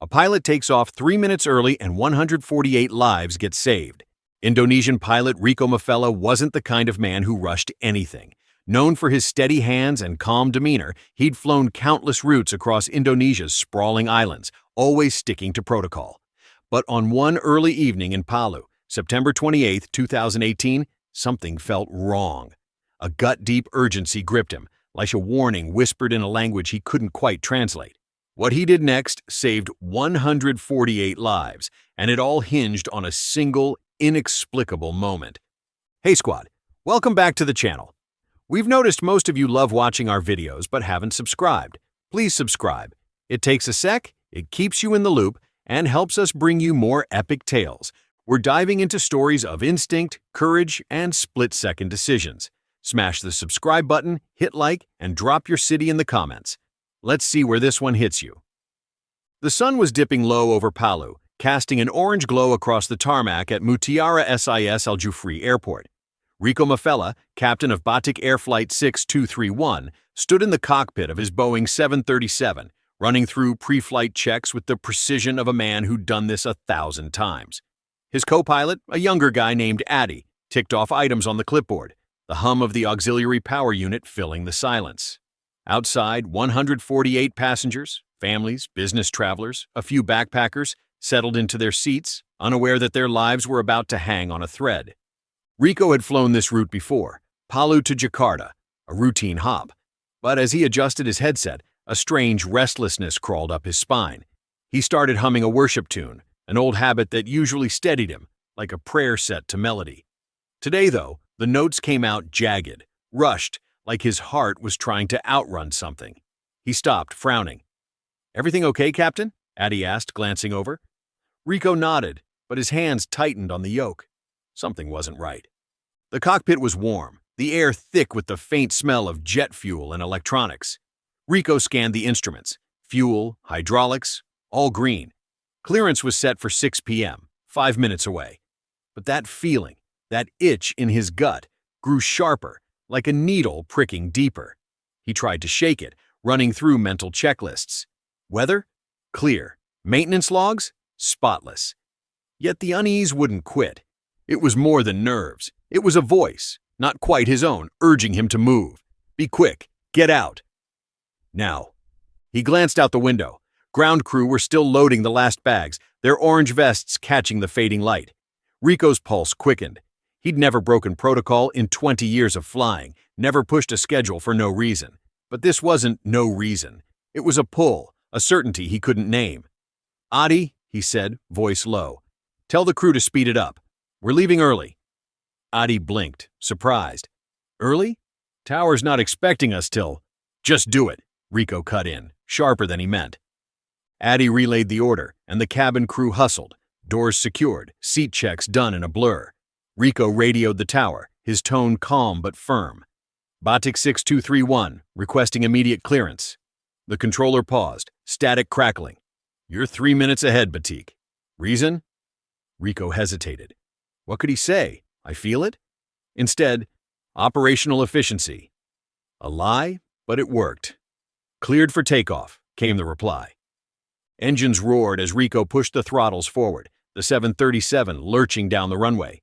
A pilot takes off 3 minutes early and 148 lives get saved. Indonesian pilot Rico Mafella wasn't the kind of man who rushed anything. Known for his steady hands and calm demeanor, he'd flown countless routes across Indonesia's sprawling islands, always sticking to protocol. But on one early evening in Palu, September 28, 2018, something felt wrong. A gut-deep urgency gripped him, like a warning whispered in a language he couldn't quite translate. What he did next saved 148 lives, and it all hinged on a single, inexplicable moment. Hey squad, welcome back to the channel. We've noticed most of you love watching our videos but haven't subscribed. Please subscribe. It takes a sec, it keeps you in the loop, and helps us bring you more epic tales. We're diving into stories of instinct, courage, and split-second decisions. Smash the subscribe button, hit like, and drop your city in the comments. Let's see where this one hits you. The sun was dipping low over Palu, casting an orange glow across the tarmac at Mutiara SIS Al Jufri Airport. Rico Mafella, captain of Batik Air Flight 6231, stood in the cockpit of his Boeing 737, running through pre-flight checks with the precision of a man who'd done this 1,000 times. His co-pilot, a younger guy named Adi, ticked off items on the clipboard, the hum of the auxiliary power unit filling the silence. Outside, 148 passengers, families, business travelers, a few backpackers, settled into their seats, unaware that their lives were about to hang on a thread. Rico had flown this route before, Palu to Jakarta, a routine hop. But as he adjusted his headset, a strange restlessness crawled up his spine. He started humming a worship tune, an old habit that usually steadied him, like a prayer set to melody. Today, though, the notes came out jagged, rushed, like his heart was trying to outrun something. He stopped, frowning. "Everything okay, Captain?" Adi asked, glancing over. Rico nodded, but his hands tightened on the yoke. Something wasn't right. The cockpit was warm, the air thick with the faint smell of jet fuel and electronics. Rico scanned the instruments. Fuel, hydraulics, all green. Clearance was set for 6 p.m., 5 minutes away. But that feeling, that itch in his gut, grew sharper, like a needle pricking deeper. He tried to shake it, running through mental checklists. Weather? Clear. Maintenance logs? Spotless. Yet the unease wouldn't quit. It was more than nerves. It was a voice, not quite his own, urging him to move. Be quick. Get out. Now. He glanced out the window. Ground crew were still loading the last bags, their orange vests catching the fading light. Rico's pulse quickened. He'd never broken protocol in 20 years of flying, never pushed a schedule for no reason. But this wasn't no reason. It was a pull, a certainty he couldn't name. "Adi," he said, voice low, "tell the crew to speed it up. We're leaving early." Adi blinked, surprised. "Early? Tower's not expecting us till—" "Just do it," Rico cut in, sharper than he meant. Adi relayed the order, and the cabin crew hustled, doors secured, seat checks done in a blur. Rico radioed the tower, his tone calm but firm. "Batik 6231, requesting immediate clearance." The controller paused, static crackling. "You're 3 minutes ahead, Batik." "Reason?" Rico hesitated. What could he say? "I feel it?" Instead, "Operational efficiency." A lie, but it worked. "Cleared for takeoff," came the reply. Engines roared as Rico pushed the throttles forward, the 737 lurching down the runway.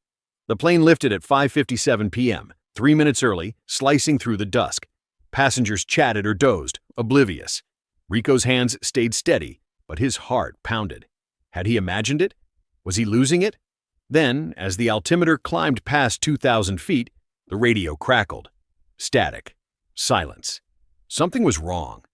The plane lifted at 5:57 p.m., 3 minutes early, slicing through the dusk. Passengers chatted or dozed, oblivious. Rico's hands stayed steady, but his heart pounded. Had he imagined it? Was he losing it? Then, as the altimeter climbed past 2,000 feet, the radio crackled. Static. Silence. Something was wrong.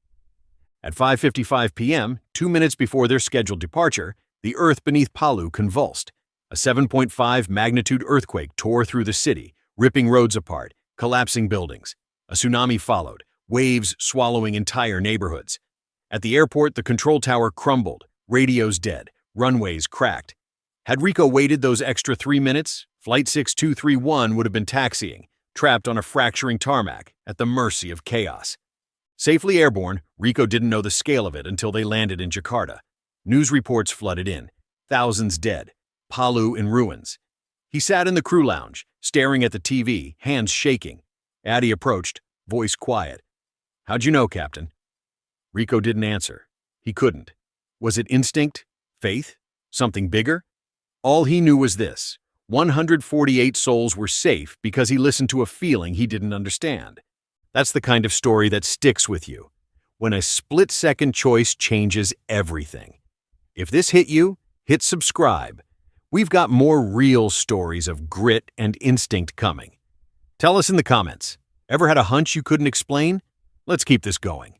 At 5:55 p.m., 2 minutes before their scheduled departure, the earth beneath Palu convulsed. A 7.5 magnitude earthquake tore through the city, ripping roads apart, collapsing buildings. A tsunami followed, waves swallowing entire neighborhoods. At the airport, the control tower crumbled, radios dead, runways cracked. Had Rico waited those extra 3 minutes, Flight 6231 would have been taxiing, trapped on a fracturing tarmac, at the mercy of chaos. Safely airborne, Rico didn't know the scale of it until they landed in Jakarta. News reports flooded in. Thousands dead. Palu in ruins. He sat in the crew lounge, staring at the TV, hands shaking. Adi approached, voice quiet. "How'd you know, Captain?" Rico didn't answer. He couldn't. Was it instinct? Faith? Something bigger? All he knew was this: 148 souls were safe because he listened to a feeling he didn't understand. That's the kind of story that sticks with you, when a split-second choice changes everything. If this hit you, hit subscribe. We've got more real stories of grit and instinct coming. Tell us in the comments, ever had a hunch you couldn't explain? Let's keep this going.